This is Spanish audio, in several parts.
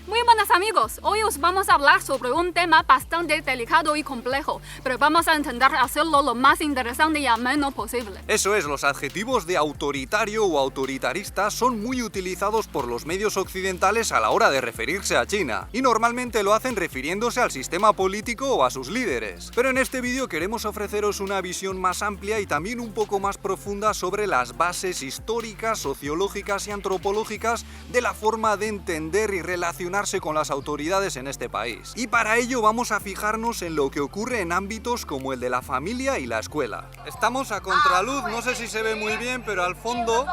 Muy buenos amigos, hoy os vamos a hablar sobre un tema bastante delicado y complejo, pero vamos a intentar hacerlo lo más interesante y ameno posible. Eso es, los adjetivos de autoritario o autoritarista son muy utilizados por los medios occidentales a la hora de referirse a China, y normalmente lo hacen refiriéndose al sistema político o a sus líderes. Pero en este vídeo queremos ofreceros una visión más amplia y también un poco más profunda sobre las bases históricas, sociológicas y antropológicas de la forma de entender y relacionarse con las autoridades en este país. Y para ello vamos a fijarnos en lo que ocurre en ámbitos como el de la familia y la escuela. Estamos a contraluz, no sé si se ve muy bien, pero al fondo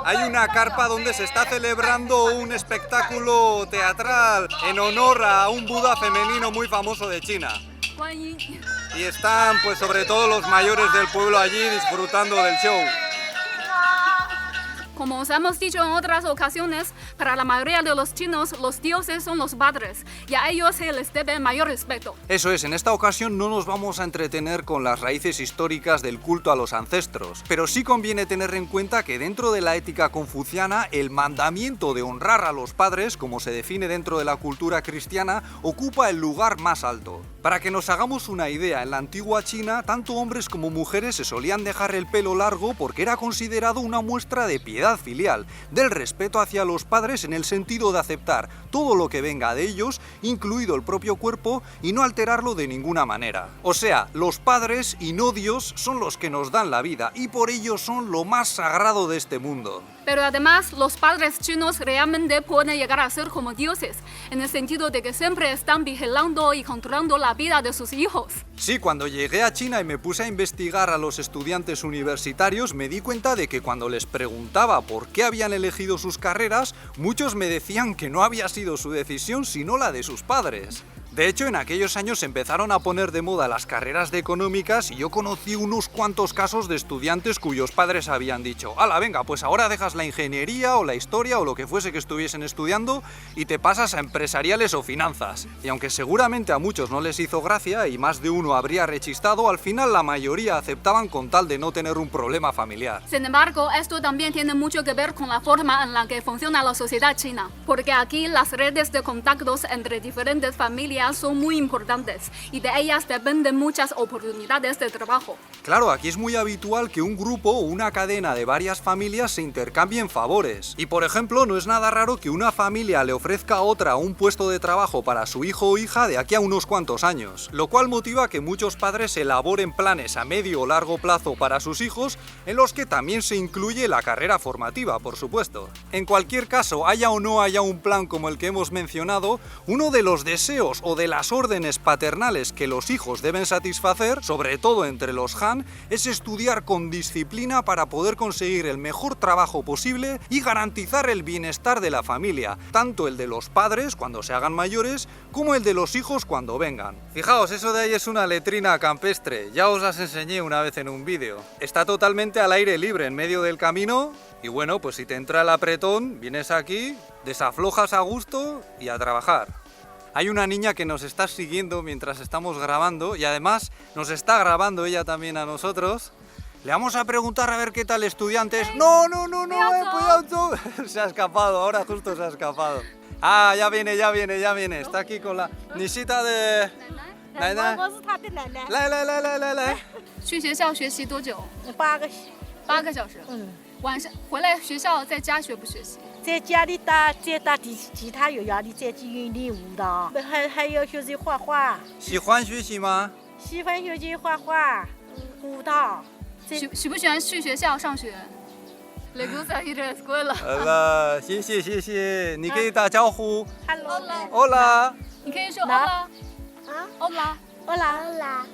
hay una carpa donde se está celebrando un espectáculo teatral en honor a un Buda femenino muy famoso de China. Y están pues sobre todo los mayores del pueblo allí disfrutando del show. Como os hemos dicho en otras ocasiones, para la mayoría de los chinos, los dioses son los padres y a ellos se les debe mayor respeto. Eso es, en esta ocasión no nos vamos a entretener con las raíces históricas del culto a los ancestros, pero sí conviene tener en cuenta que dentro de la ética confuciana, el mandamiento de honrar a los padres, como se define dentro de la cultura cristiana, ocupa el lugar más alto. Para que nos hagamos una idea, en la antigua China, tanto hombres como mujeres se solían dejar el pelo largo porque era considerado una muestra de piedad filial, del respeto hacia los padres en el sentido de aceptar todo lo que venga de ellos, incluido el propio cuerpo, y no alterarlo de ninguna manera. O sea, los padres y no Dios son los que nos dan la vida y por ello son lo más sagrado de este mundo. Pero además, los padres chinos realmente pueden llegar a ser como dioses, en el sentido de que siempre están vigilando y controlando la vida de sus hijos. Sí, cuando llegué a China y me puse a investigar a los estudiantes universitarios, me di cuenta de que cuando les preguntaba por qué habían elegido sus carreras, muchos me decían que no había sido su decisión, sino la de sus padres. De hecho, en aquellos años se empezaron a poner de moda las carreras de económicas y yo conocí unos cuantos casos de estudiantes cuyos padres habían dicho: ¡hala, venga, pues ahora dejas la ingeniería o la historia o lo que fuese que estuviesen estudiando y te pasas a empresariales o finanzas! Y aunque seguramente a muchos no les hizo gracia y más de uno habría rechistado, al final la mayoría aceptaban con tal de no tener un problema familiar. Sin embargo, esto también tiene mucho que ver con la forma en la que funciona la sociedad china, porque aquí las redes de contactos entre diferentes familias son muy importantes y de ellas dependen muchas oportunidades de trabajo. Claro, aquí es muy habitual que un grupo o una cadena de varias familias se intercambien favores. Y por ejemplo, no es nada raro que una familia le ofrezca a otra un puesto de trabajo para su hijo o hija de aquí a unos cuantos años, lo cual motiva que muchos padres elaboren planes a medio o largo plazo para sus hijos, en los que también se incluye la carrera formativa, por supuesto. En cualquier caso, haya o no haya un plan como el que hemos mencionado, uno de los deseos o de las órdenes paternales que los hijos deben satisfacer, sobre todo entre los Han, es estudiar con disciplina para poder conseguir el mejor trabajo posible y garantizar el bienestar de la familia, tanto el de los padres cuando se hagan mayores, como el de los hijos cuando vengan. Fijaos, eso de ahí es una letrina campestre, ya os las enseñé una vez en un vídeo. Está totalmente al aire libre en medio del camino y bueno, pues si te entra el apretón, vienes aquí, desaflojas a gusto y a trabajar. Hay una niña que nos está siguiendo mientras estamos grabando y además nos está grabando ella también a nosotros. Le vamos a preguntar a ver qué tal estudiantes. ¡No, cuidado! Se ha escapado, ahora justo se ha escapado. Ah, ya viene. Está aquí con la niñita de... 奶奶，我是他的奶奶。来。去学校学习多久？8个小时。晚上回来学校在家学不学习？在家里打吉他有压力，在去云里舞蹈，还要学习画画。喜欢学习吗？喜欢学习画画、舞蹈。喜不喜欢去学校上学？Le gusta ir a la escuela。谢谢，你可以打招呼。Hola。你可以说 Hola。Hola。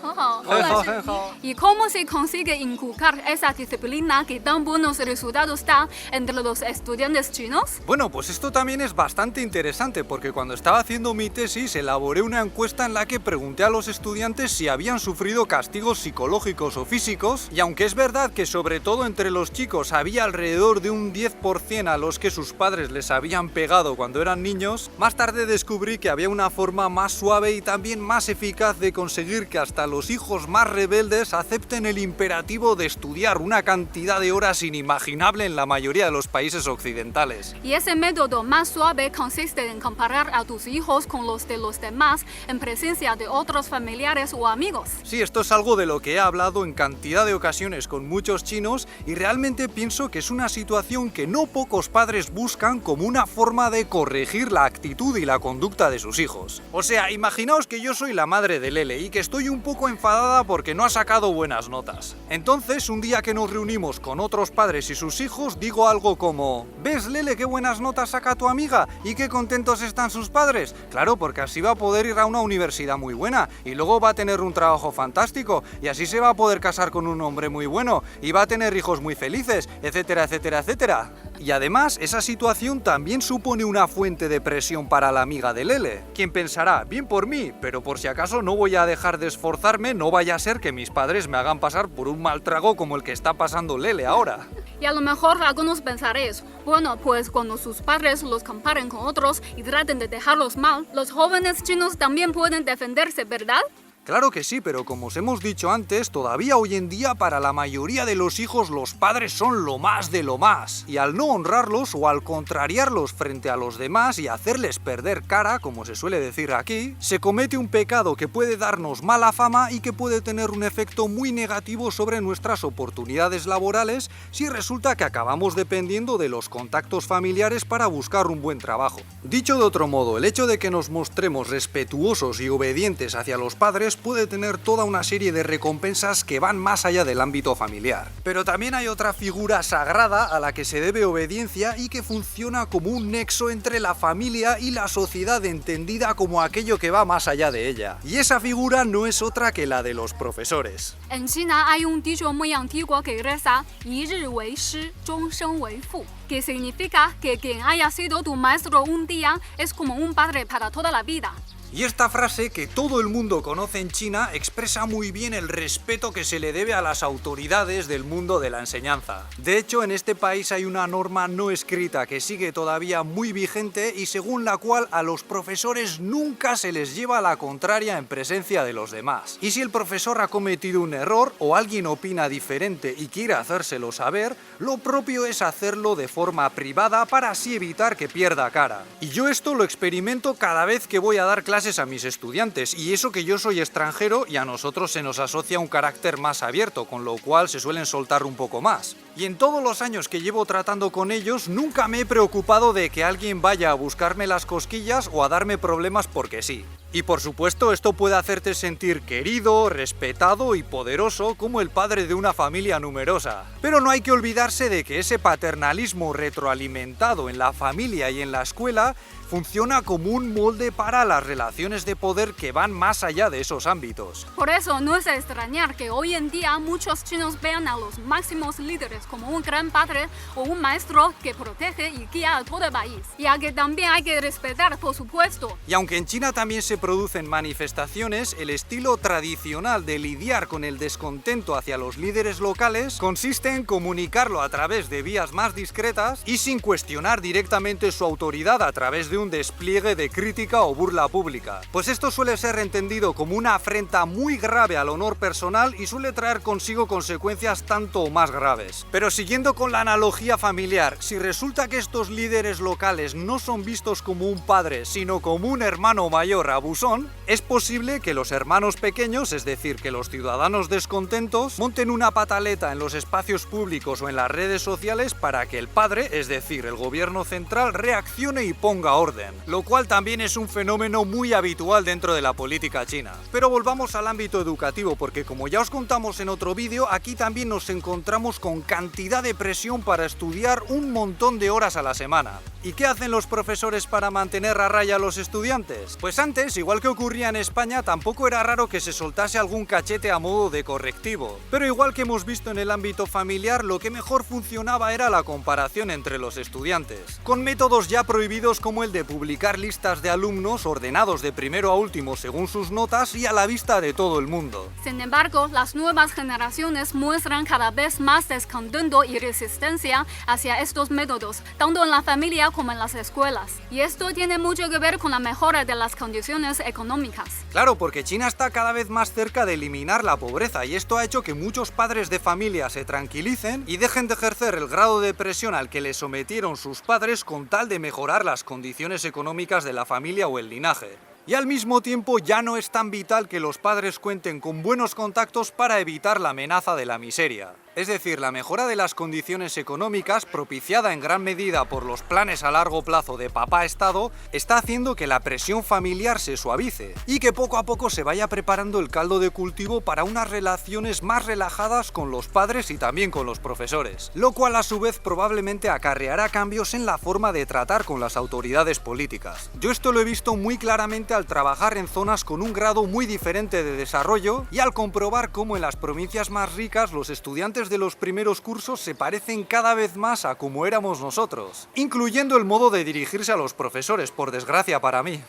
很好。很好。¿Y cómo se consigue inculcar esa disciplina que tan buenos resultados da entre los estudiantes chinos? Bueno, pues esto también es bastante interesante porque cuando estaba haciendo mi tesis elaboré una encuesta en la que pregunté a los estudiantes si habían sufrido castigos psicológicos o físicos y aunque es verdad que sobre todo entre los chicos había alrededor de un 10% a los que sus padres les habían pegado cuando eran niños, más tarde descubrí que había una forma más suave y también más eficaz de conseguir conseguir que hasta los hijos más rebeldes acepten el imperativo de estudiar una cantidad de horas inimaginable en la mayoría de los países occidentales. Y ese método más suave consiste en comparar a tus hijos con los de los demás en presencia de otros familiares o amigos. Sí, esto es algo de lo que he hablado en cantidad de ocasiones con muchos chinos y realmente pienso que es una situación que no pocos padres buscan como una forma de corregir la actitud y la conducta de sus hijos. O sea, imaginaos que yo soy la madre de Lele y que estoy un poco enfadada porque no ha sacado buenas notas. Entonces, un día que nos reunimos con otros padres y sus hijos, digo algo como: ¿ves, Lele, qué buenas notas saca tu amiga? ¿Y qué contentos están sus padres? Claro, porque así va a poder ir a una universidad muy buena y luego va a tener un trabajo fantástico y así se va a poder casar con un hombre muy bueno y va a tener hijos muy felices, etcétera, etcétera, etcétera. Y además, esa situación también supone una fuente de presión para la amiga de Lele, quien pensará: bien por mí, pero por si acaso no voy a dejar de esforzarme, no vaya a ser que mis padres me hagan pasar por un mal trago como el que está pasando Lele ahora. Y a lo mejor algunos pensaréis: bueno, pues cuando sus padres los comparen con otros y traten de dejarlos mal, los jóvenes chinos también pueden defenderse, ¿verdad? Claro que sí, pero como os hemos dicho antes, todavía hoy en día para la mayoría de los hijos los padres son lo más de lo más. Y al no honrarlos o al contrariarlos frente a los demás y hacerles perder cara, como se suele decir aquí, se comete un pecado que puede darnos mala fama y que puede tener un efecto muy negativo sobre nuestras oportunidades laborales si resulta que acabamos dependiendo de los contactos familiares para buscar un buen trabajo. Dicho de otro modo, el hecho de que nos mostremos respetuosos y obedientes hacia los padres puede tener toda una serie de recompensas que van más allá del ámbito familiar. Pero también hay otra figura sagrada a la que se debe obediencia y que funciona como un nexo entre la familia y la sociedad entendida como aquello que va más allá de ella. Y esa figura no es otra que la de los profesores. En China hay un dicho muy antiguo que reza: 一日为师，终身为父, que significa que quien haya sido tu maestro un día es como un padre para toda la vida. Y esta frase, que todo el mundo conoce en China, expresa muy bien el respeto que se le debe a las autoridades del mundo de la enseñanza. De hecho, en este país hay una norma no escrita que sigue todavía muy vigente y según la cual a los profesores nunca se les lleva la contraria en presencia de los demás. Y si el profesor ha cometido un error o alguien opina diferente y quiere hacérselo saber, lo propio es hacerlo de forma privada para así evitar que pierda cara. Y yo esto lo experimento cada vez que voy a dar clases a mis estudiantes, y eso que yo soy extranjero y a nosotros se nos asocia un carácter más abierto, con lo cual se suelen soltar un poco más. Y en todos los años que llevo tratando con ellos, nunca me he preocupado de que alguien vaya a buscarme las cosquillas o a darme problemas porque sí. Y por supuesto, esto puede hacerte sentir querido, respetado y poderoso como el padre de una familia numerosa. Pero no hay que olvidarse de que ese paternalismo retroalimentado en la familia y en la escuela funciona como un molde para las relaciones de poder que van más allá de esos ámbitos. Por eso no es de extrañar que hoy en día muchos chinos vean a los máximos líderes como un gran padre o un maestro que protege y guía a todo el país. Y a que también hay que respetar, por supuesto. Y aunque en China también se producen manifestaciones, el estilo tradicional de lidiar con el descontento hacia los líderes locales consiste en comunicarlo a través de vías más discretas y sin cuestionar directamente su autoridad a través de un despliegue de crítica o burla pública. Pues esto suele ser entendido como una afrenta muy grave al honor personal y suele traer consigo consecuencias tanto o más graves. Pero siguiendo con la analogía familiar, si resulta que estos líderes locales no son vistos como un padre, sino como un hermano mayor abusón, es posible que los hermanos pequeños, es decir, que los ciudadanos descontentos, monten una pataleta en los espacios públicos o en las redes sociales para que el padre, es decir, el gobierno central, reaccione y ponga orden. Lo cual también es un fenómeno muy habitual dentro de la política china. Pero volvamos al ámbito educativo, porque como ya os contamos en otro vídeo, aquí también nos encontramos con cantidad de presión para estudiar un montón de horas a la semana. ¿Y qué hacen los profesores para mantener a raya a los estudiantes? Pues antes, igual que ocurría en España, tampoco era raro que se soltase algún cachete a modo de correctivo. Pero igual que hemos visto en el ámbito familiar, lo que mejor funcionaba era la comparación entre los estudiantes, con métodos ya prohibidos como el de publicar listas de alumnos ordenados de primero a último según sus notas y a la vista de todo el mundo. Sin embargo, las nuevas generaciones muestran cada vez más descontento y resistencia hacia estos métodos, tanto en la familia como en las escuelas. Y esto tiene mucho que ver con la mejora de las condiciones económicas. Claro, porque China está cada vez más cerca de eliminar la pobreza y esto ha hecho que muchos padres de familia se tranquilicen y dejen de ejercer el grado de presión al que les sometieron sus padres con tal de mejorar las condiciones económicas de la familia o el linaje. Y al mismo tiempo ya no es tan vital que los padres cuenten con buenos contactos para evitar la amenaza de la miseria. Es decir, la mejora de las condiciones económicas, propiciada en gran medida por los planes a largo plazo de Papá Estado, está haciendo que la presión familiar se suavice y que poco a poco se vaya preparando el caldo de cultivo para unas relaciones más relajadas con los padres y también con los profesores, lo cual a su vez probablemente acarreará cambios en la forma de tratar con las autoridades políticas. Yo esto lo he visto muy claramente al trabajar en zonas con un grado muy diferente de desarrollo y al comprobar cómo en las provincias más ricas los estudiantes de los primeros cursos se parecen cada vez más a como éramos nosotros, incluyendo el modo de dirigirse a los profesores, por desgracia para mí.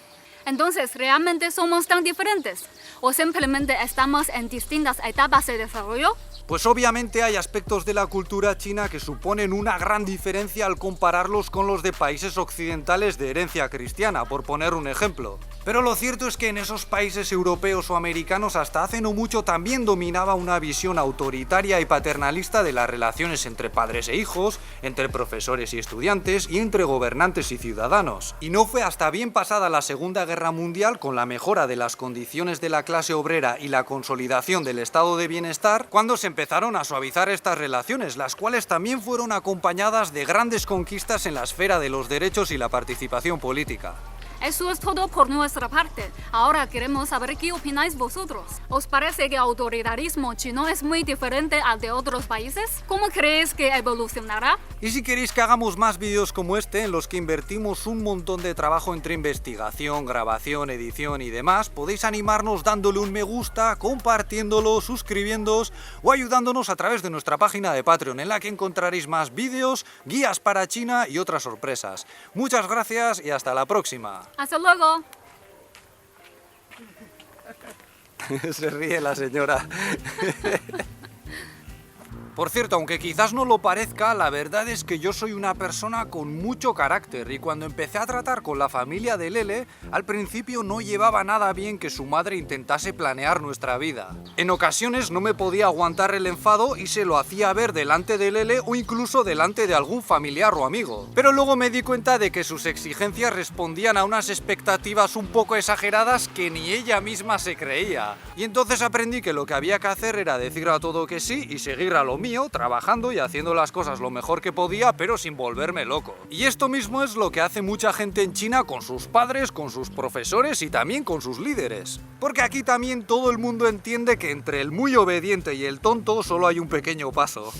Entonces, ¿realmente somos tan diferentes? ¿O simplemente estamos en distintas etapas de desarrollo? Pues obviamente hay aspectos de la cultura china que suponen una gran diferencia al compararlos con los de países occidentales de herencia cristiana, por poner un ejemplo. Pero lo cierto es que en esos países europeos o americanos hasta hace no mucho también dominaba una visión autoritaria y paternalista de las relaciones entre padres e hijos, entre profesores y estudiantes y entre gobernantes y ciudadanos. Y no fue hasta bien pasada la Segunda Guerra Mundial, con la mejora de las condiciones de la clase obrera y la consolidación del estado de bienestar, cuando se empezaron a suavizar estas relaciones, las cuales también fueron acompañadas de grandes conquistas en la esfera de los derechos y la participación política. Eso es todo por nuestra parte. Ahora queremos saber qué opináis vosotros. ¿Os parece que el autoritarismo chino es muy diferente al de otros países? ¿Cómo creéis que evolucionará? Y si queréis que hagamos más vídeos como este, en los que invertimos un montón de trabajo entre investigación, grabación, edición y demás, podéis animarnos dándole un me gusta, compartiéndolo, suscribiéndoos o ayudándonos a través de nuestra página de Patreon, en la que encontraréis más vídeos, guías para China y otras sorpresas. Muchas gracias y hasta la próxima. Hasta luego. Se ríe la señora. Por cierto, aunque quizás no lo parezca, la verdad es que yo soy una persona con mucho carácter y cuando empecé a tratar con la familia de Lele, al principio no llevaba nada bien que su madre intentase planear nuestra vida. En ocasiones no me podía aguantar el enfado y se lo hacía ver delante de Lele o incluso delante de algún familiar o amigo. Pero luego me di cuenta de que sus exigencias respondían a unas expectativas un poco exageradas que ni ella misma se creía. Y entonces aprendí que lo que había que hacer era decir a todo que sí y seguir a lo mío, trabajando y haciendo las cosas lo mejor que podía, pero sin volverme loco. Y esto mismo es lo que hace mucha gente en China con sus padres, con sus profesores y también con sus líderes. Porque aquí también todo el mundo entiende que entre el muy obediente y el tonto solo hay un pequeño paso.